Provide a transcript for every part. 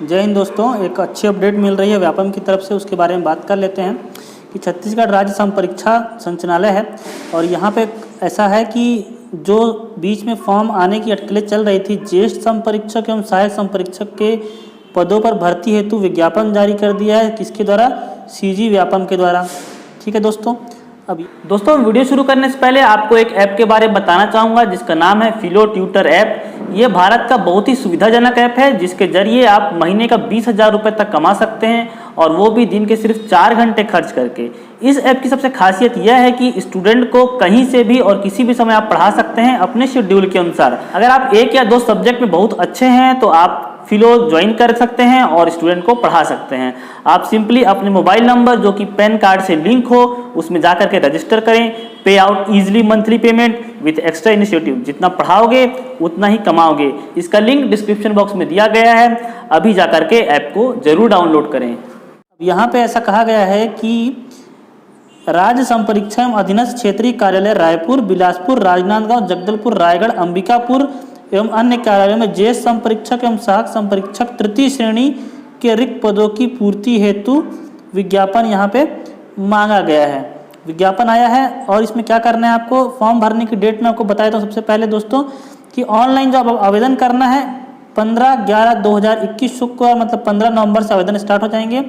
जय हिंद दोस्तों, एक अच्छी अपडेट मिल रही है व्यापम की तरफ से, उसके बारे में बात कर लेते हैं कि छत्तीसगढ़ राज्य संपरीक्षा संचालय है और यहाँ पे ऐसा है कि जो बीच में फॉर्म आने की अटकलें चल रही थी, ज्येष्ठ संपरीक्षक एवं सहायक संपरीक्षक के पदों पर भर्ती हेतु विज्ञापन जारी कर दिया है। किसके द्वारा? सीजी व्यापम के द्वारा। ठीक है दोस्तों। अभी दोस्तों वीडियो शुरू करने से पहले आपको एक ऐप के बारे में बताना चाहूँगा जिसका नाम है फिलो ट्यूटर ऐप। ये भारत का बहुत ही सुविधाजनक ऐप है जिसके जरिए आप महीने का 20,000 रुपये तक कमा सकते हैं और वो भी दिन के सिर्फ 4 घंटे खर्च करके। इस ऐप की सबसे खासियत यह है कि स्टूडेंट को कहीं से भी और किसी भी समय आप पढ़ा सकते हैं अपने शेड्यूल के अनुसार। अगर आप 1 या 2 सब्जेक्ट में बहुत अच्छे हैं तो आप फिलो ज्वाइन कर सकते हैं और स्टूडेंट को पढ़ा सकते हैं। आप सिंपली अपने मोबाइल नंबर जो कि पैन कार्ड से लिंक हो उसमें जाकर के रजिस्टर करें। पे out easily monthly payment with extra initiative. जितना पढ़ाओगे उतना ही कमाओगे। इसका लिंक डिस्क्रिप्शन बॉक्स में दिया गया है, अभी जाकर के ऐप को जरूर डाउनलोड करें। यहाँ पे ऐसा कहा गया है कि राज्य संपरीक्षा एवं अधीनस्थ क्षेत्रीय कार्यालय रायपुर, बिलासपुर, राजनांदगांव, जगदलपुर, रायगढ़, अंबिकापुर एवं अन्य कार्यालयों में ज्येष्ठ संपरीक्षक एवं सहायक संपरीक्षक तृतीय श्रेणी के रिक्त पदों की पूर्ति हेतु विज्ञापन यहाँ पे मांगा गया है। विज्ञापन आया है और इसमें क्या करना है आपको, फॉर्म भरने की डेट मैं आपको बताया था सबसे पहले दोस्तों कि ऑनलाइन जो आप आवेदन करना है 15/11/2021 शुक्रवार मतलब 15 नवंबर से आवेदन स्टार्ट हो जाएंगे।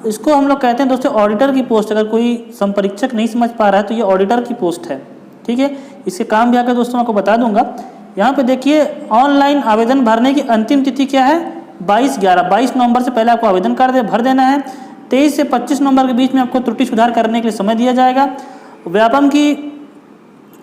इसको हम लोग कहते हैं दोस्तों ऑडिटर की पोस्ट। अगर कोई संपरीक्षक नहीं समझ पा रहा है तो ये ऑडिटर की पोस्ट है। ठीक है, इसके काम भी आकर दोस्तों आपको बता दूंगा। यहाँ पे देखिए ऑनलाइन आवेदन भरने की अंतिम तिथि क्या है, 22 नवंबर से पहले आपको आवेदन भर देना है। 23 से 25 नवंबर के बीच में आपको त्रुटि सुधार करने के लिए समय दिया जाएगा। व्यापम की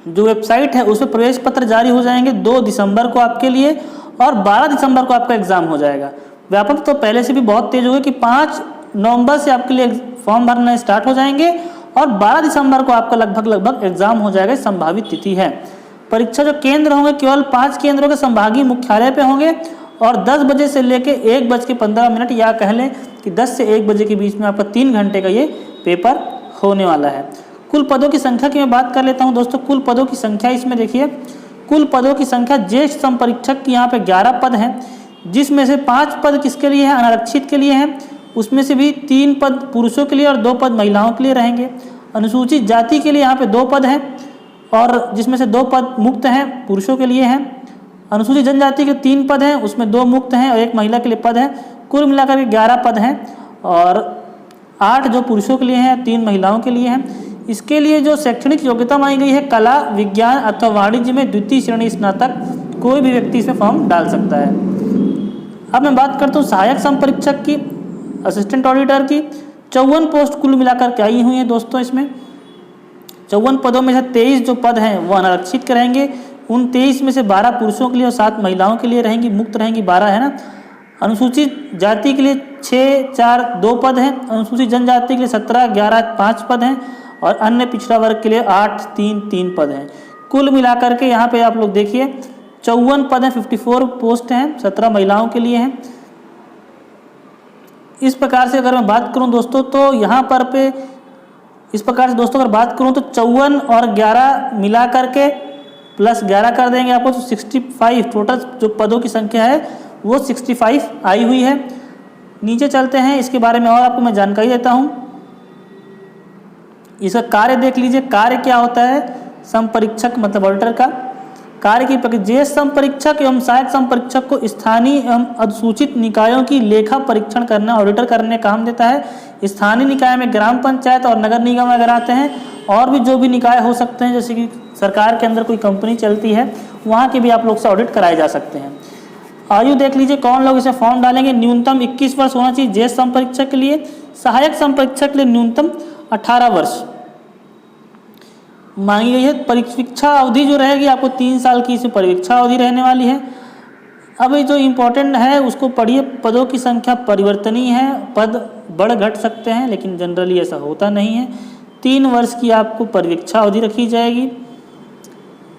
जो वेबसाइट है उस पर प्रवेश पत्र जारी हो जाएंगे 2 दिसंबर को आपके लिए और 12 दिसंबर को आपका एग्जाम हो जाएगा। व्यापम तो पहले से भी बहुत तेज हो गया कि 5 नवंबर से आपके लिए फॉर्म भरना स्टार्ट हो जाएंगे और 12 दिसंबर को आपका लगभग एग्जाम हो जाएगा। संभावित तिथि है। परीक्षा जो केंद्र होंगे केवल 5 केंद्रों के संभागीय मुख्यालय पे होंगे और 10 बजे से लेके 1:15 या कह लें कि 10 से 1 बजे के बीच में आपका 3 घंटे का ये पेपर होने वाला है। कुल पदों की संख्या की मैं बात कर लेता हूं दोस्तों। कुल पदों की संख्या इसमें देखिए, कुल पदों की संख्या ज्येष्ठ संपरीक्षक की यहाँ पे 11 पद हैं जिसमें से 5 पद किसके लिए हैं, अनारक्षित के लिए हैं। उसमें से भी 3 पद पुरुषों के लिए और 2 पद महिलाओं के लिए रहेंगे। अनुसूचित जाति के लिए यहाँ पे 2 पद हैं और जिसमें से 2 पद मुक्त हैं, पुरुषों के लिए हैं। अनुसूचित जनजाति के 3 पद हैं, उसमें 2 मुक्त हैं और 1 महिला के लिए पद है। कुल मिलाकर के 11 पद हैं और 8 जो पुरुषों के लिए हैं, 3 महिलाओं के लिए हैं। इसके लिए जो शैक्षणिक योग्यता मांगी गई है, कला, विज्ञान अथवा वाणिज्य में 2य श्रेणी स्नातक कोई भी व्यक्ति इसमें फॉर्म डाल सकता है। अब मैं बात करता हूँ सहायक संपरीक्षक की, असिस्टेंट ऑडिटर की। 54 पोस्ट कुल मिलाकर के आई हुई हैं दोस्तों। इसमें 54 पदों में से 23 जो पद हैं वो अनारक्षित के रहेंगे। उन 23 में से 12 पुरुषों के लिए और 7 महिलाओं के लिए रहेंगी, मुक्त रहेंगी 12 है ना। अनुसूचित जाति के लिए 6, 4, 2 पद हैं। अनुसूचित जनजाति के लिए 17, 11, 5 पद हैं और अन्य पिछड़ा वर्ग के लिए 8, 3 पद हैं। कुल मिलाकर के यहाँ पे आप लोग देखिए 54 पद हैं, 54 पोस्ट हैं, 17 महिलाओं के लिए हैं। इस प्रकार से अगर मैं बात करूँ दोस्तों तो यहाँ पर पे इस प्रकार से दोस्तों अगर बात करूँ तो 54 और 11 मिला करके प्लस 11 कर देंगे आपको तो 65 टोटल जो पदों की संख्या है वो 65 आई हुई है। नीचे चलते हैं, इसके बारे में और आपको मैं जानकारी देता हूँ। इसका कार्य देख लीजिए, कार्य क्या होता है। संपरीक्षक मतलब ऑडिटर का कार्य की प्रक्रिया, ज्येष्ठ संपरीक्षक एवं सहायक संपरीक्षक को स्थानीय एवं अनुसूचित निकायों की लेखा परीक्षण करना, ऑडिटर करने का काम देता है। स्थानीय निकाय में ग्राम पंचायत और नगर निगम अगर आते हैं और भी जो भी निकाय हो सकते हैं, जैसे कि सरकार के अंदर कोई कंपनी चलती है वहाँ के भी आप लोग से ऑडिट कराए जा सकते हैं। आयु देख लीजिए कौन लोग इसे फॉर्म डालेंगे। न्यूनतम 21 वर्ष होना चाहिए ज्येष्ठ संपरीक्षक के लिए। सहायक संपरीक्षक के लिए न्यूनतम 18 वर्ष मांगी गई है। परीक्षा अवधि जो रहेगी आपको 3 साल की इसमें परीक्षा अवधि रहने वाली है। अब ये जो इम्पोर्टेंट है उसको पढ़िए। पदों की संख्या परिवर्तनीय है, पद बढ़ घट सकते हैं लेकिन जनरली ऐसा होता नहीं है। 3 वर्ष की आपको परीक्षा अवधि रखी जाएगी।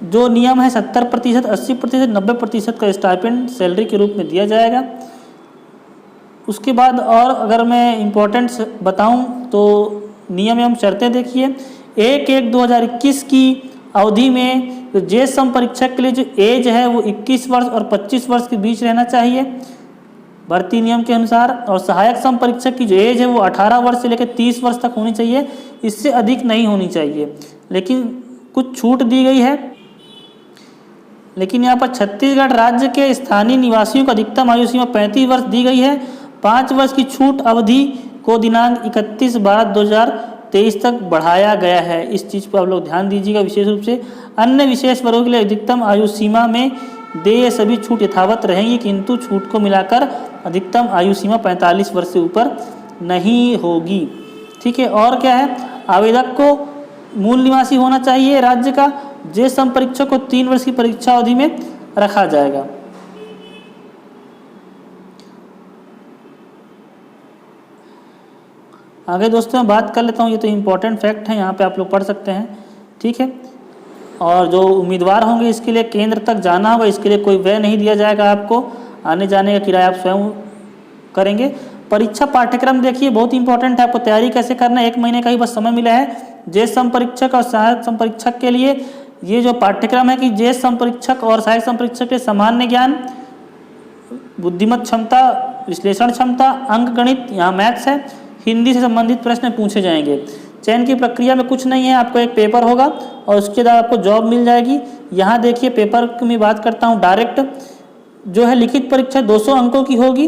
जो नियम है 70%, 80%, 90% का स्टाइपेंड सैलरी के रूप में दिया जाएगा। उसके बाद और अगर मैं इम्पोर्टेंट बताऊं तो नियम एवं शर्तें देखिए। 1/1/2021 की अवधि में तो ज्येष्ठ संपरीक्षक के लिए जो एज है वो 21 वर्ष और 25 वर्ष के बीच रहना चाहिए। भर्ती नियम के अनुसार। और सहायक सम परीक्षक की जो एज है वो 18 वर्ष से लेकर 30 वर्ष तक होनी चाहिए, इससे अधिक नहीं होनी चाहिए। लेकिन कुछ छूट दी गई है। लेकिन यहाँ पर छत्तीसगढ़ राज्य के स्थानीय निवासियों को अधिकतम आयु सीमा 35 वर्ष दी गई है। 5 वर्ष की छूट अवधि को दिनांक 31/12/2023 तक बढ़ाया गया है। इस चीज़ पर आप लोग ध्यान दीजिएगा विशेष रूप से। अन्य विशेष वर्गों के लिए अधिकतम आयु सीमा में देय सभी छूट यथावत रहेंगी, किंतु छूट को मिलाकर अधिकतम आयु सीमा 45 वर्ष से ऊपर नहीं होगी। ठीक है। और क्या है, आवेदक को मूल निवासी होना चाहिए राज्य का। ज्येष्ठ सम परीक्षक को 3 वर्ष की परीक्षा अवधि में रखा जाएगा। आगे दोस्तों मैं बात कर लेता हूँ, ये तो इम्पोर्टेंट फैक्ट है, यहाँ पे आप लोग पढ़ सकते हैं। ठीक है। और जो उम्मीदवार होंगे इसके लिए केंद्र तक जाना होगा, इसके लिए कोई व्यय नहीं दिया जाएगा आपको, आने जाने का किराया आप स्वयं करेंगे। परीक्षा पाठ्यक्रम देखिए बहुत इंपॉर्टेंट है, आपको तैयारी कैसे करना है। 1 महीने का ही बस समय मिला है ज्येष्ठ सम परीक्षक और सहायक सम परीक्षक के लिए। ये जो पाठ्यक्रम है कि ज्येष्ठ सम परीक्षक और सहायक सम परीक्षक के सामान्य ज्ञान, बुद्धिमत्ता क्षमता, विश्लेषण क्षमता, अंक गणित, यहाँ मैथ्स है, हिंदी से संबंधित प्रश्न पूछे जाएंगे। चयन की प्रक्रिया में कुछ नहीं है, आपको एक पेपर होगा और उसके बाद आपको जॉब मिल जाएगी। यहाँ देखिए पेपर की मैं बात करता हूँ। डायरेक्ट जो है लिखित परीक्षा 200 अंकों की होगी,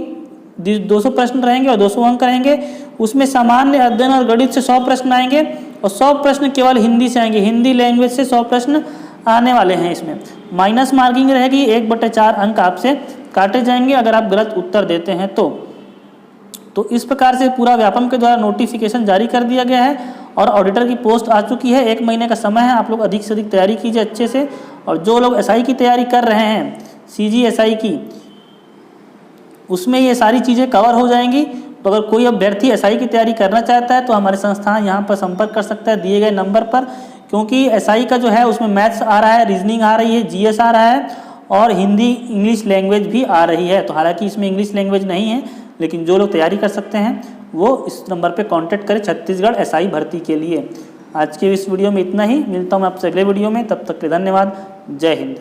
200 प्रश्न रहेंगे और 200 अंक रहेंगे। उसमें सामान्य अध्ययन और गणित से 100 प्रश्न आएंगे और 100 प्रश्न केवल हिंदी से आएंगे। हिंदी लैंग्वेज से 100 प्रश्न आने वाले हैं। इसमें माइनस मार्किंग रहेगी, 1/4 अंक आपसे काटे जाएंगे अगर आप गलत उत्तर देते हैं तो इस प्रकार से पूरा व्यापम के द्वारा नोटिफिकेशन जारी कर दिया गया है और ऑडिटर की पोस्ट आ चुकी है। 1 महीने का समय है, आप लोग अधिक से अधिक तैयारी कीजिए अच्छे से। और जो लोग एसआई की तैयारी कर रहे हैं, सीजी एसआई की, उसमें ये सारी चीज़ें कवर हो जाएंगी। तो अगर कोई अभ्यर्थी एसआई की तैयारी करना चाहता है तो हमारे संस्थान यहाँ पर संपर्क कर सकता है दिए गए नंबर पर, क्योंकि एसआई का जो है उसमें मैथ्स आ रहा है, रीजनिंग आ रही है, जीएस आ रहा है और हिंदी इंग्लिश लैंग्वेज भी आ रही है। तो हालांकि इसमें इंग्लिश लैंग्वेज नहीं है, लेकिन जो लोग तैयारी कर सकते हैं वो इस नंबर पे कांटेक्ट करें छत्तीसगढ़ एसआई भर्ती के लिए। आज के इस वीडियो में इतना ही, मिलता हूँ मैं आपसे अगले वीडियो में, तब तक के धन्यवाद। जय हिंद।